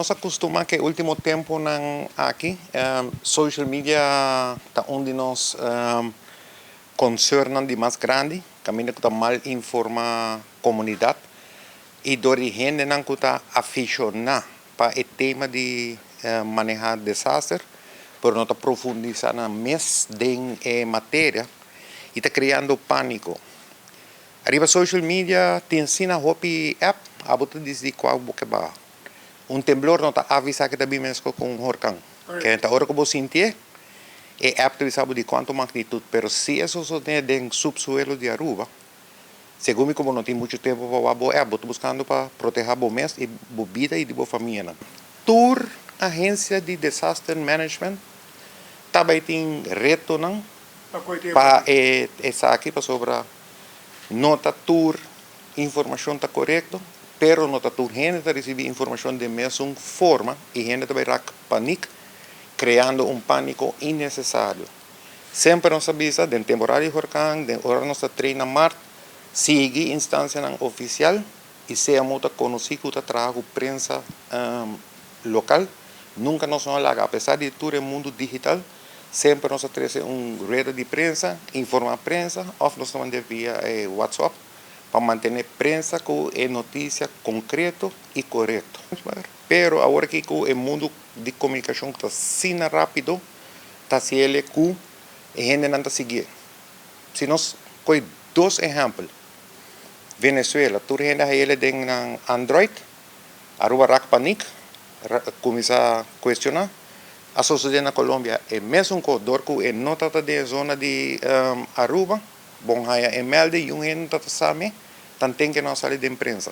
Nós acostumamos que último tempo aqui, social media está onde nós concernam de mais grande, caminho que está mal informa comunidade e de origem não que está aficionado para o tema de manejar desastre, por não profundizar na mais de matéria e está criando pânico. Arriba social media te ensina a app, a botar dizer qual boca ba. Temblor não está avisar que está bem mesmo com um huracão. Que a hora que você sentir, é app te sabe de quanto magnitude, mas se isso só tem dentro subsuelo de Aruba, segundo como não tem muito tempo para boa app, estou buscando para proteger o mês e a vida e a família. Tour agência de disaster management também tem reto não para esaki para sobre nota tour informação está correto. Pero nota tu gente recebe informação de mesma forma e gente vai pânico, criando pânico innecessário. Sempre nos avisa, de temporário huracão, de hora nós treinamos, sigui instância oficial e CMO está conhecido que trabalha prensa local. Nunca nos larga, apesar de tudo o mundo digital, sempre nós trazemos rede de prensa, informa a prensa, ou nós mandamos via WhatsApp, para manter prensa com notícia concreta e correta. Pero agora que o mundo de comunicação está assim rápido, está se ele com a gente não está seguindo. Se nós coi dois exemplos, Venezuela, toda gente ele tem Android, Aruba rak panik, começa a questionar. A sociedade na Colômbia é mesmo com dor que é nota da zona de Aruba. Bom, aí é melde e gente está sabe, então tem que não sair de imprensa.